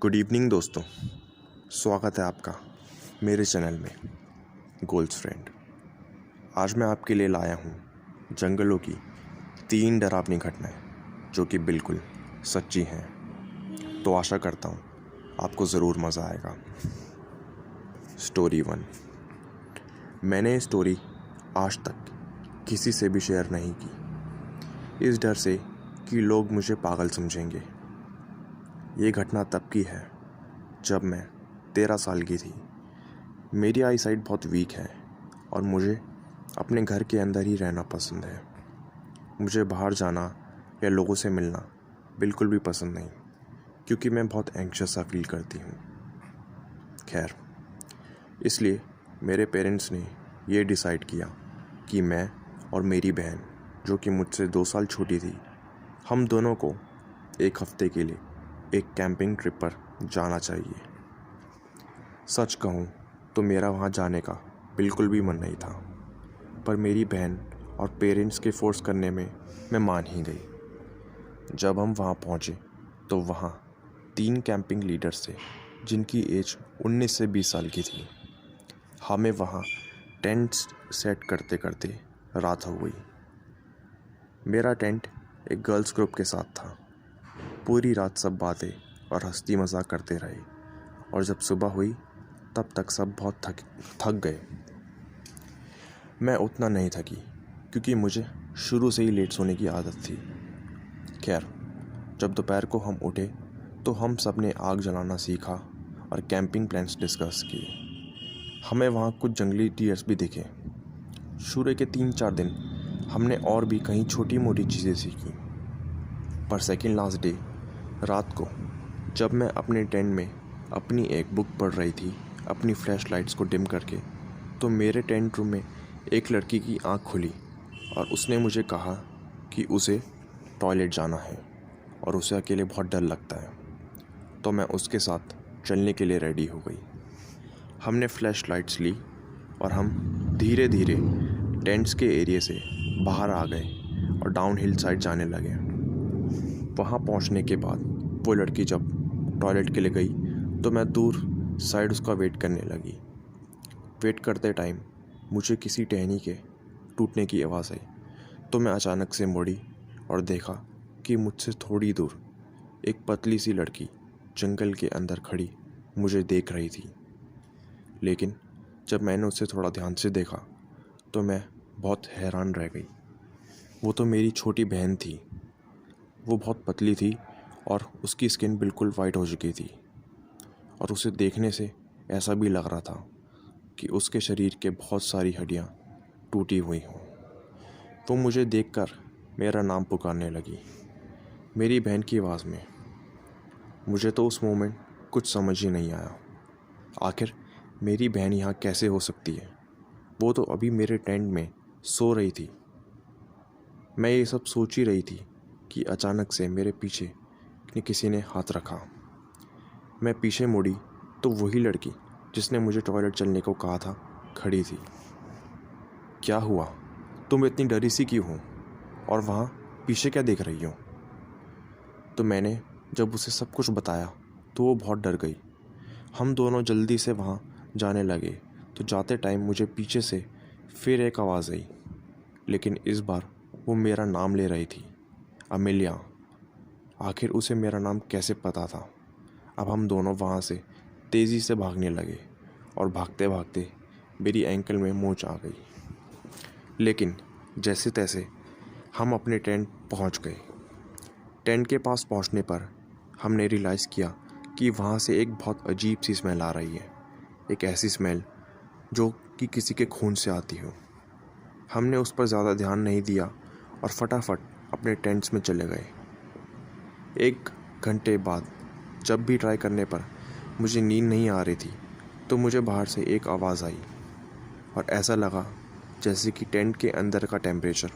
Good evening दोस्तों। स्वागत है आपका मेरे चैनल में गोल्स फ्रेंड। आज मैं आपके लिए लाया हूँ जंगलों की 3 डरावनी घटनाएं जो कि बिल्कुल सच्ची हैं। तो आशा करता हूँ आपको ज़रूर मज़ा आएगा। स्टोरी 1। मैंने ये स्टोरी आज तक किसी से भी शेयर नहीं की, इस डर से कि लोग मुझे पागल समझेंगे। ये घटना तब की है जब मैं 13 साल की थी। मेरी आई साइट बहुत वीक है और मुझे अपने घर के अंदर ही रहना पसंद है। मुझे बाहर जाना या लोगों से मिलना बिल्कुल भी पसंद नहीं, क्योंकि मैं बहुत एंग्शियस सा फील करती हूँ। खैर, इसलिए मेरे पेरेंट्स ने ये डिसाइड किया कि मैं और मेरी बहन, जो कि मुझसे 2 साल छोटी थी, हम दोनों को एक हफ्ते के लिए एक कैंपिंग ट्रिप पर जाना चाहिए। सच कहूँ तो मेरा वहाँ जाने का बिल्कुल भी मन नहीं था, पर मेरी बहन और पेरेंट्स के फोर्स करने में मैं मान ही गई। जब हम वहाँ पहुँचे तो वहाँ 3 कैंपिंग लीडर्स थे जिनकी एज 19 से 20 साल की थी। हमें वहाँ टेंट सेट करते करते रात हो गई। मेरा टेंट एक गर्ल्स ग्रुप के साथ था। पूरी रात सब बातें और हंसी मजाक करते रहे और जब सुबह हुई तब तक सब बहुत थक गए। मैं उतना नहीं थकी, क्योंकि मुझे शुरू से ही लेट सोने की आदत थी। खैर, जब दोपहर को हम उठे तो हम सब ने आग जलाना सीखा और कैंपिंग प्लान्स डिस्कस किए। हमें वहाँ कुछ जंगली डियर्स भी दिखे। शुरू के 3-4 दिन हमने और भी कहीं छोटी मोटी चीज़ें सीखी, पर सेकेंड लास्ट डे रात को जब मैं अपने टेंट में अपनी एक बुक पढ़ रही थी अपनी फ्लैश लाइट्स को डिम करके, तो मेरे टेंट रूम में एक लड़की की आंख खुली और उसने मुझे कहा कि उसे टॉयलेट जाना है और उसे अकेले बहुत डर लगता है। तो मैं उसके साथ चलने के लिए रेडी हो गई। हमने फ्लैश लाइट्स ली और हम धीरे धीरे टेंट्स के एरिया से बाहर आ गए और डाउन हिल साइड जाने लगे। वहाँ पहुँचने के बाद वो लड़की जब टॉयलेट के लिए गई तो मैं दूर साइड उसका वेट करने लगी। वेट करते टाइम मुझे किसी टहनी के टूटने की आवाज़ आई, तो मैं अचानक से मुड़ी और देखा कि मुझसे थोड़ी दूर एक पतली सी लड़की जंगल के अंदर खड़ी मुझे देख रही थी। लेकिन जब मैंने उसे थोड़ा ध्यान से देखा तो मैं बहुत हैरान रह गई। वो तो मेरी छोटी बहन थी। वो बहुत पतली थी और उसकी स्किन बिल्कुल वाइट हो चुकी थी और उसे देखने से ऐसा भी लग रहा था कि उसके शरीर के बहुत सारी हड्डियाँ टूटी हुई हों। वो मुझे देखकर मेरा नाम पुकारने लगी, मेरी बहन की आवाज़ में। मुझे तो उस मोमेंट कुछ समझ ही नहीं आया। आखिर मेरी बहन यहाँ कैसे हो सकती है? वो तो अभी मेरे टेंट में सो रही थी। मैं ये सब सोच ही रही थी कि अचानक से मेरे पीछे किसी ने हाथ रखा। मैं पीछे मुड़ी तो वही लड़की जिसने मुझे टॉयलेट चलने को कहा था खड़ी थी। क्या हुआ? तुम इतनी डरी सी क्यों हो? और वहाँ पीछे क्या देख रही हो? तो मैंने जब उसे सब कुछ बताया तो वो बहुत डर गई। हम दोनों जल्दी से वहाँ जाने लगे तो जाते टाइम मुझे पीछे से फिर एक आवाज़ आई, लेकिन इस बार वो मेरा नाम ले रही थी, अमेलिया। आखिर उसे मेरा नाम कैसे पता था? अब हम दोनों वहाँ से तेज़ी से भागने लगे और भागते भागते मेरी एंकल में मोच आ गई। लेकिन जैसे तैसे हम अपने टेंट पहुँच गए। टेंट के पास पहुँचने पर हमने रियलाइज़ किया कि वहाँ से एक बहुत अजीब सी स्मेल आ रही है। एक ऐसी स्मेल जो कि किसी के खून से आती हो। हमने उस पर ज़्यादा ध्यान नहीं दिया और फटाफट अपने टेंट्स में चले गए। 1 घंटे बाद जब भी ट्राई करने पर मुझे नींद नहीं आ रही थी तो मुझे बाहर से एक आवाज़ आई और ऐसा लगा जैसे कि टेंट के अंदर का टेम्परेचर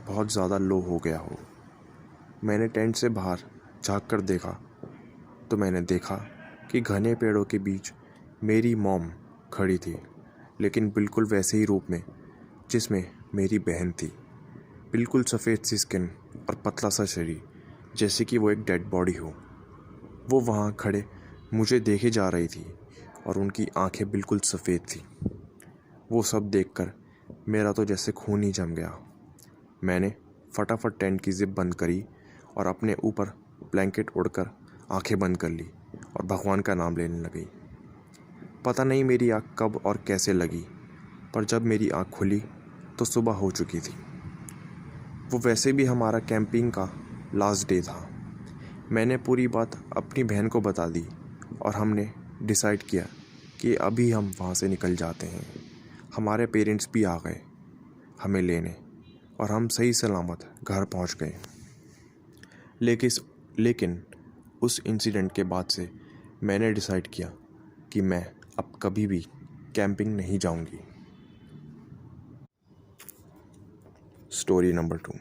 बहुत ज़्यादा लो हो गया हो। मैंने टेंट से बाहर झांक कर देखा तो मैंने देखा कि घने पेड़ों के बीच मेरी मॉम खड़ी थी, लेकिन बिल्कुल वैसे ही रूप में जिसमें मेरी बहन थी। बिल्कुल सफ़ेद सी स्किन और पतला सा शरीर, जैसे कि वो एक डेड बॉडी हो। वो वहाँ खड़े मुझे देखे जा रही थी और उनकी आंखें बिल्कुल सफ़ेद थी। वो सब देखकर मेरा तो जैसे खून ही जम गया। मैंने फटाफट टेंट की जिप बंद करी और अपने ऊपर ब्लैंकेट ओढ़कर आंखें बंद कर ली और भगवान का नाम लेने लगी। पता नहीं मेरी आँख कब और कैसे लगी, पर जब मेरी आँख खुली तो सुबह हो चुकी थी। वो वैसे भी हमारा कैंपिंग का लास्ट डे था। मैंने पूरी बात अपनी बहन को बता दी और हमने डिसाइड किया कि अभी हम वहाँ से निकल जाते हैं। हमारे पेरेंट्स भी आ गए हमें लेने और हम सही सलामत घर पहुँच गए। लेकिन उस इंसिडेंट के बाद से मैंने डिसाइड किया कि मैं अब कभी भी कैंपिंग नहीं जाऊंगी। Story number 2।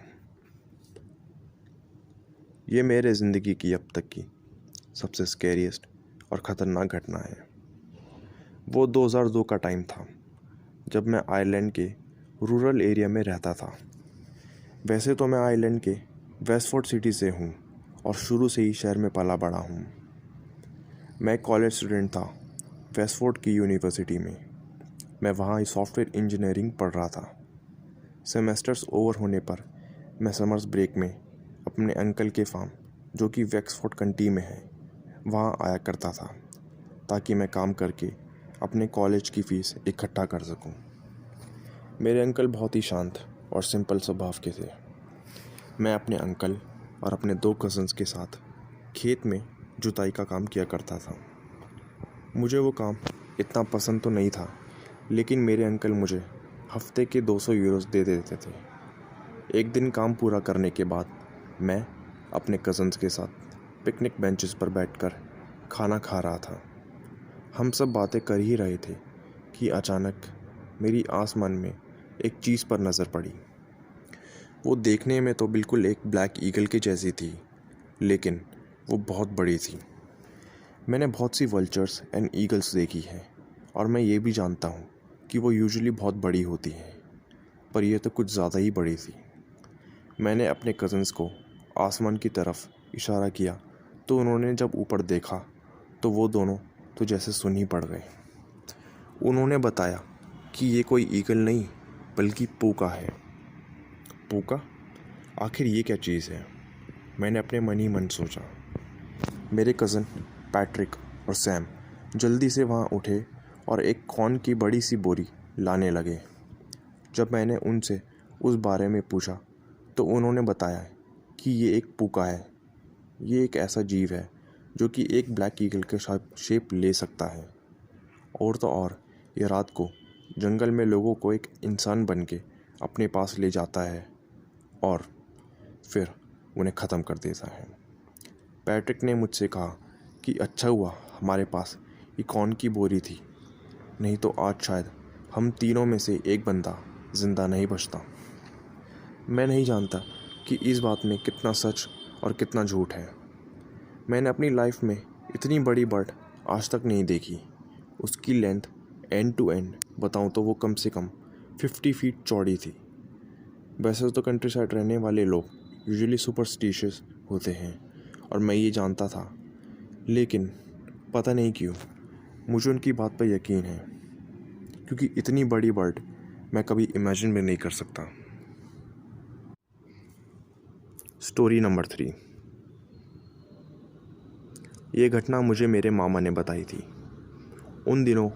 ये मेरे ज़िंदगी की अब तक की सबसे स्कैरियस्ट और ख़तरनाक घटना है। वो 2002 का टाइम था जब मैं आयरलैंड के रूरल एरिया में रहता था। वैसे तो मैं आयरलैंड के वेस्टफोर्ड सिटी से हूँ और शुरू से ही शहर में पला बड़ा हूँ। मैं कॉलेज स्टूडेंट था वेस्टफोर्ड की यूनिवर्सिटी में। मैं वहाँ सॉफ्टवेयर इंजीनियरिंग पढ़ रहा था। सेमेस्टर्स ओवर होने पर मैं समर्स ब्रेक में अपने अंकल के फार्म, जो कि वेस्टफोर्ड कंट्री में है, वहाँ आया करता था ताकि मैं काम करके अपने कॉलेज की फ़ीस इकट्ठा कर सकूं। मेरे अंकल बहुत ही शांत और सिंपल स्वभाव के थे। मैं अपने अंकल और अपने 2 कज़न्स के साथ खेत में जुताई का काम किया करता था। मुझे वो काम इतना पसंद तो नहीं था, लेकिन मेरे अंकल मुझे हफ्ते के 200 यूरोस दे देते थे। एक दिन काम पूरा करने के बाद मैं अपने कज़न्स के साथ पिकनिक बेंचेस पर बैठकर खाना खा रहा था। हम सब बातें कर ही रहे थे कि अचानक मेरी आसमान में एक चीज़ पर नज़र पड़ी। वो देखने में तो बिल्कुल एक ब्लैक ईगल के जैसी थी, लेकिन वो बहुत बड़ी थी। मैंने बहुत सी वल्चर्स एंड ईगल्स देखी हैं और मैं ये भी जानता हूँ कि वो यूजुअली बहुत बड़ी होती हैं, पर यह तो कुछ ज़्यादा ही बड़ी थी। मैंने अपने कज़न्स को आसमान की तरफ इशारा किया तो उन्होंने जब ऊपर देखा तो वो दोनों तो जैसे सुन ही पड़ गए। उन्होंने बताया कि ये कोई ईगल नहीं बल्कि पूका है। पूका? आखिर ये क्या चीज़ है? मैंने अपने मन ही मन सोचा। मेरे कज़न पैट्रिक और सैम जल्दी से वहाँ उठे और एक कॉर्न की बड़ी सी बोरी लाने लगे। जब मैंने उनसे उस बारे में पूछा तो उन्होंने बताया कि ये एक पूका है। ये एक ऐसा जीव है जो कि एक ब्लैक ईगल के शेप ले सकता है। और तो और ये रात को जंगल में लोगों को एक इंसान बन के अपने पास ले जाता है और फिर उन्हें ख़त्म कर देता है। पैट्रिक ने मुझसे कहा कि अच्छा हुआ हमारे पास ये कॉर्न की बोरी थी, नहीं तो आज शायद हम तीनों में से एक बंदा ज़िंदा नहीं बचता। मैं नहीं जानता कि इस बात में कितना सच और कितना झूठ है। मैंने अपनी लाइफ में इतनी बड़ी बर्ड आज तक नहीं देखी। उसकी लेंथ एंड टू एंड बताऊं तो वो कम से कम 50 फीट चौड़ी थी। वैसे तो कंट्री साइड रहने वाले लोग यूजुअली सुपरस्टिशियस होते हैं और मैं ये जानता था, लेकिन पता नहीं क्यों मुझे उनकी बात पर यकीन है, क्योंकि इतनी बड़ी बर्ड मैं कभी इमेजिन भी नहीं कर सकता। Story number 3। ये घटना मुझे मेरे मामा ने बताई थी। उन दिनों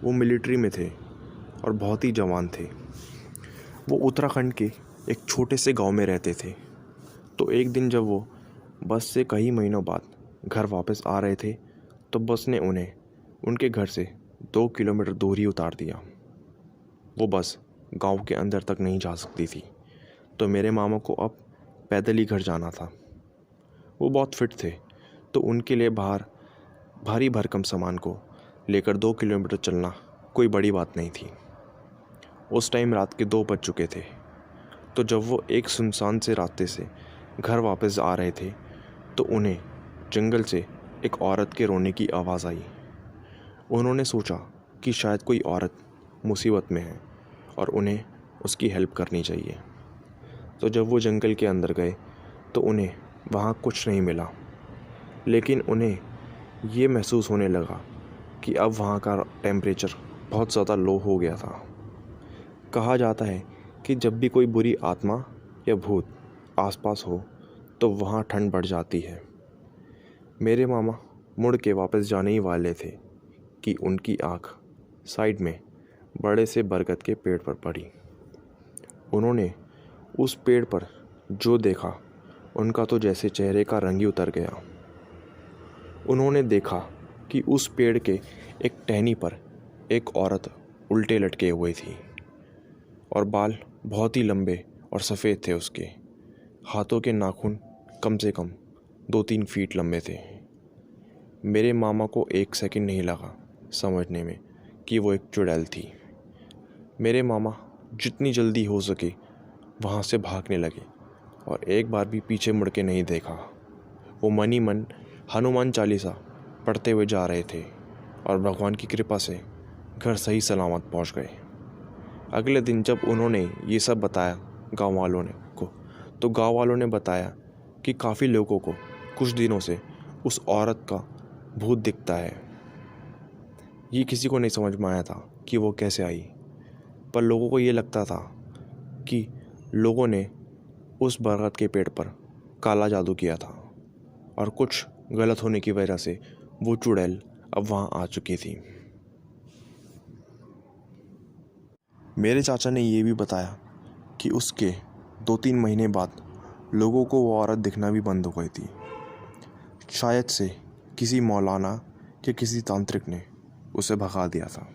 वो मिलिट्री में थे और बहुत ही जवान थे। वो उत्तराखंड के एक छोटे से गांव में रहते थे। तो एक दिन जब वो बस से कई महीनों बाद घर वापस आ रहे थे तो बस ने उन्हें उनके घर से 2 किलोमीटर दूर ही उतार दिया। वो बस गांव के अंदर तक नहीं जा सकती थी, तो मेरे मामा को अब पैदल ही घर जाना था। वो बहुत फिट थे, तो उनके लिए भारी भरकम सामान को लेकर 2 किलोमीटर चलना कोई बड़ी बात नहीं थी। उस टाइम रात के 2 बज चुके थे। तो जब वो एक सुनसान से रास्ते से घर वापस आ रहे थे तो उन्हें जंगल से एक औरत के रोने की आवाज़ आई। उन्होंने सोचा कि शायद कोई औरत मुसीबत में है और उन्हें उसकी हेल्प करनी चाहिए। तो जब वो जंगल के अंदर गए तो उन्हें वहाँ कुछ नहीं मिला, लेकिन उन्हें ये महसूस होने लगा कि अब वहाँ का टेम्परेचर बहुत ज़्यादा लो हो गया था। कहा जाता है कि जब भी कोई बुरी आत्मा या भूत आसपास हो तो वहाँ ठंड बढ़ जाती है। मेरे मामा मुड़ के वापस जाने ही वाले थे कि उनकी आँख साइड में बड़े से बरगद के पेड़ पर पड़ी। उन्होंने उस पेड़ पर जो देखा उनका तो जैसे चेहरे का रंग ही उतर गया। उन्होंने देखा कि उस पेड़ के एक टहनी पर एक औरत उल्टे लटके हुई थी और बाल बहुत ही लंबे और सफ़ेद थे। उसके हाथों के नाखून कम से कम 2-3 फीट लंबे थे। मेरे मामा को 1 सेकंड नहीं लगा समझने में कि वो एक चुड़ैल थी। मेरे मामा जितनी जल्दी हो सके वहाँ से भागने लगे और एक बार भी पीछे मुड़ के नहीं देखा। वो मन ही मन हनुमान चालीसा पढ़ते हुए जा रहे थे और भगवान की कृपा से घर सही सलामत पहुंच गए। अगले दिन जब उन्होंने ये सब बताया गांव वालों को, तो गांव वालों ने बताया कि काफ़ी लोगों को कुछ दिनों से उस औरत का भूत दिखता है। ये किसी को नहीं समझ में आया था कि वो कैसे आई, पर लोगों को ये लगता था कि लोगों ने उस बरगद के पेड़ पर काला जादू किया था और कुछ गलत होने की वजह से वो चुड़ैल अब वहाँ आ चुकी थी। मेरे चाचा ने ये भी बताया कि उसके 2-3 महीने बाद लोगों को वो औरत दिखना भी बंद हो गई थी। शायद से किसी मौलाना या किसी तांत्रिक ने उसे भगा दिया था।